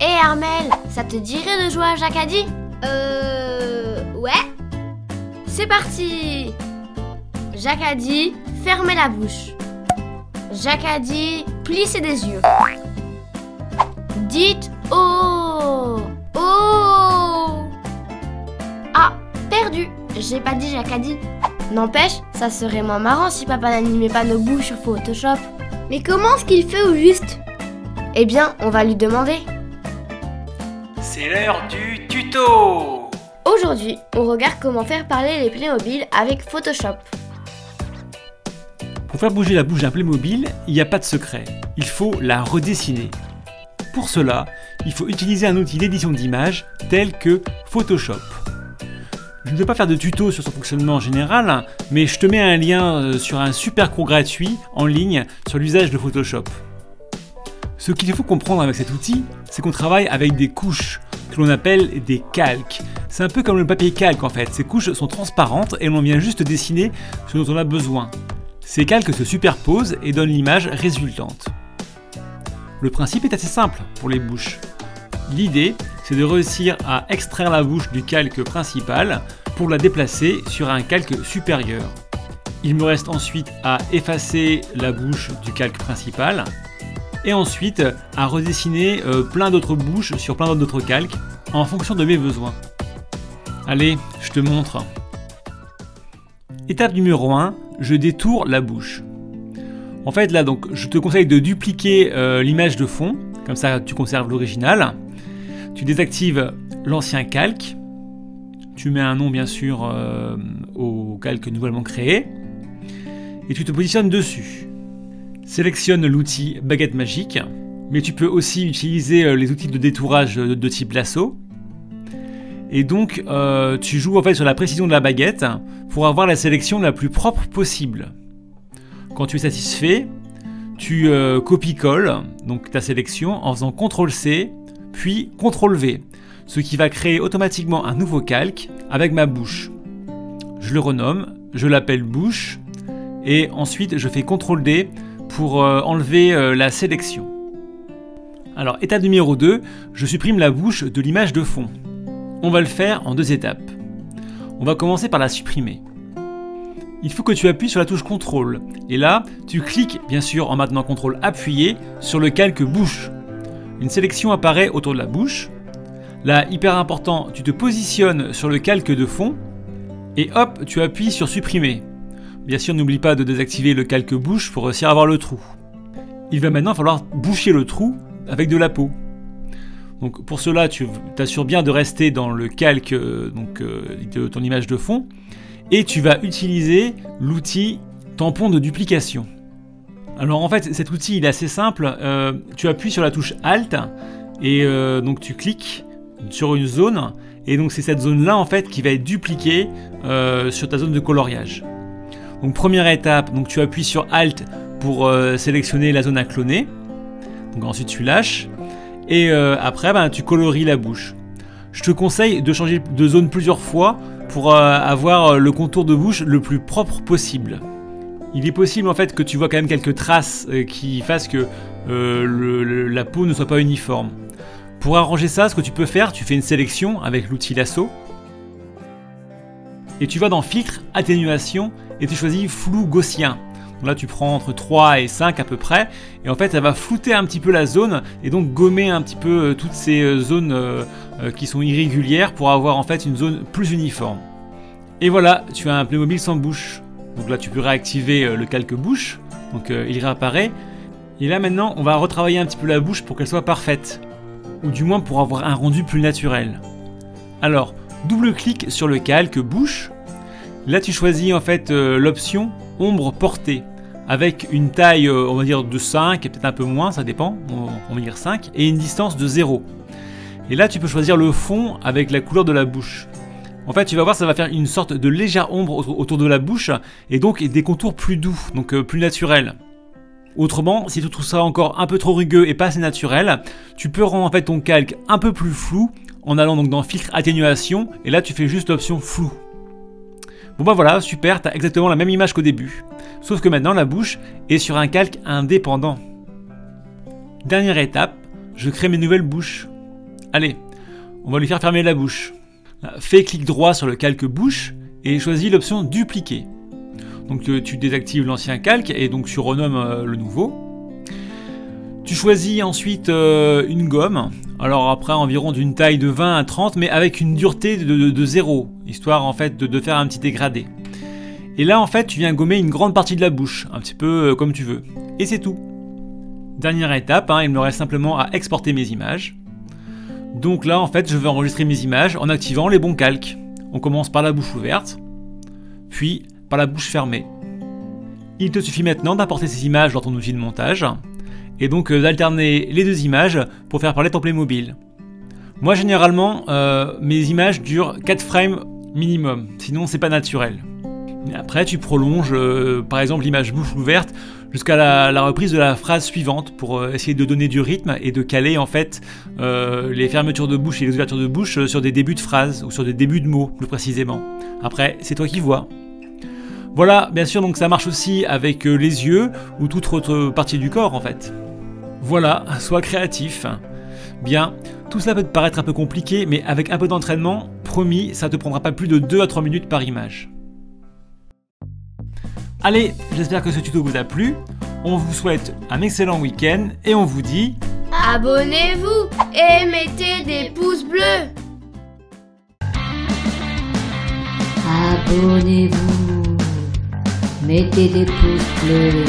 Hé Armel, ça te dirait de jouer à Jacadie? Ouais. C'est parti! Jacadie, fermez la bouche. Jacadie, plissez des yeux. Dites oh! Oh! Ah, perdu! J'ai pas dit Jacadie. N'empêche, ça serait moins marrant si papa n'animait pas nos bouches sur Photoshop. Mais comment est-ce qu'il fait au juste? Eh bien, on va lui demander. C'est l'heure du tuto! Aujourd'hui, on regarde comment faire parler les Playmobil avec Photoshop. Pour faire bouger la bouche d'un Playmobil, il n'y a pas de secret. Il faut la redessiner. Pour cela, il faut utiliser un outil d'édition d'images tel que Photoshop. Je ne vais pas faire de tuto sur son fonctionnement en général, mais je te mets un lien sur un super cours gratuit en ligne sur l'usage de Photoshop. Ce qu'il faut comprendre avec cet outil, c'est qu'on travaille avec des couches que l'on appelle des calques. C'est un peu comme le papier calque en fait. Ces couches sont transparentes et l'on vient juste dessiner ce dont on a besoin. Ces calques se superposent et donnent l'image résultante. Le principe est assez simple pour les bouches. L'idée, c'est de réussir à extraire la bouche du calque principal pour la déplacer sur un calque supérieur. Il me reste ensuite à effacer la bouche du calque principal et ensuite à redessiner plein d'autres bouches sur plein d'autres calques en fonction de mes besoins. Allez, je te montre. Étape numéro 1, je détourne la bouche. En fait là donc je te conseille de dupliquer l'image de fond, comme ça tu conserves l'original. Tu désactives l'ancien calque, tu mets un nom bien sûr au calque nouvellement créé, et tu te positionnes dessus. Sélectionne l'outil baguette magique, mais tu peux aussi utiliser les outils de détourage de type lasso. Et donc tu joues en fait sur la précision de la baguette pour avoir la sélection la plus propre possible. Quand tu es satisfait, tu copies-colles donc ta sélection en faisant CTRL-C puis CTRL-V, ce qui va créer automatiquement un nouveau calque avec ma bouche. Je le renomme, je l'appelle bouche, et ensuite je fais CTRL-D pour enlever la sélection. Alors étape numéro 2, je supprime la bouche de l'image de fond. On va le faire en 2 étapes. On va commencer par la supprimer. Il faut que tu appuies sur la touche CTRL, et là tu cliques bien sûr en maintenant CTRL appuyé sur le calque bouche. Une sélection apparaît autour de la bouche. Là, hyper important, tu te positionnes sur le calque de fond et hop, tu appuies sur supprimer. Bien sûr, n'oublie pas de désactiver le calque bouche pour réussir à avoir le trou. Il va maintenant falloir boucher le trou avec de la peau. Donc pour cela, tu t'assures bien de rester dans le calque de ton image de fond et tu vas utiliser l'outil tampon de duplication. Alors en fait cet outil il est assez simple, tu appuies sur la touche Alt et donc tu cliques sur une zone et donc c'est cette zone là en fait qui va être dupliquée sur ta zone de coloriage. Donc première étape, donc tu appuies sur Alt pour sélectionner la zone à cloner, donc ensuite tu lâches et après tu colories la bouche. Je te conseille de changer de zone plusieurs fois pour avoir le contour de bouche le plus propre possible. Il est possible en fait que tu vois quand même quelques traces qui fassent que la peau ne soit pas uniforme. Pour arranger ça, ce que tu peux faire, tu fais une sélection avec l'outil lasso. Et tu vas dans filtre, atténuation, et tu choisis flou gaussien. Donc là tu prends entre 3 et 5 à peu près, et en fait ça va flouter un petit peu la zone, et donc gommer un petit peu toutes ces zones qui sont irrégulières pour avoir en fait une zone plus uniforme. Et voilà, tu as un Playmobil sans bouche. Donc là tu peux réactiver le calque bouche, donc il réapparaît. Et là maintenant on va retravailler un petit peu la bouche pour qu'elle soit parfaite, ou du moins pour avoir un rendu plus naturel. Alors double-clic sur le calque bouche, là tu choisis en fait l'option ombre portée, avec une taille on va dire de 5, et peut-être un peu moins, ça dépend, on va dire 5, et une distance de 0. Et là tu peux choisir le fond avec la couleur de la bouche. En fait, tu vas voir, ça va faire une sorte de légère ombre autour de la bouche et donc des contours plus doux, donc plus naturels. Autrement, si tu trouves ça encore un peu trop rugueux et pas assez naturel, tu peux rendre en fait ton calque un peu plus flou en allant donc dans filtre atténuation et là tu fais juste l'option flou. Bon bah voilà, super, tu as exactement la même image qu'au début. Sauf que maintenant la bouche est sur un calque indépendant. Dernière étape, je crée mes nouvelles bouches. Allez, on va lui faire fermer la bouche. Fais clic droit sur le calque bouche et choisis l'option dupliquer. Donc tu désactives l'ancien calque et donc tu renommes le nouveau. Tu choisis ensuite une gomme, alors après environ d'une taille de 20 à 30 mais avec une dureté de 0, histoire en fait de faire un petit dégradé. Et là en fait tu viens gommer une grande partie de la bouche, un petit peu comme tu veux. Et c'est tout. Dernière étape, il me reste simplement à exporter mes images. Donc là en fait je vais enregistrer mes images en activant les bons calques. On commence par la bouche ouverte, puis par la bouche fermée. Il te suffit maintenant d'importer ces images dans ton outil de montage, et donc d'alterner les deux images pour faire parler ton Playmobil. Moi généralement, mes images durent 4 frames minimum, sinon c'est pas naturel. Et après tu prolonges par exemple l'image bouche ouverte jusqu'à la reprise de la phrase suivante pour essayer de donner du rythme et de caler en fait les fermetures de bouche et les ouvertures de bouche sur des débuts de phrases ou sur des débuts de mots plus précisément. Après c'est toi qui vois. Voilà, bien sûr, donc ça marche aussi avec les yeux ou toute autre partie du corps en fait. Voilà, sois créatif. Bien, tout cela peut te paraître un peu compliqué, mais avec un peu d'entraînement, promis, ça te prendra pas plus de 2 à 3 minutes par image. Allez, j'espère que ce tuto vous a plu. On vous souhaite un excellent week-end et on vous dit... Abonnez-vous et mettez des pouces bleus. Abonnez-vous, mettez des pouces bleus.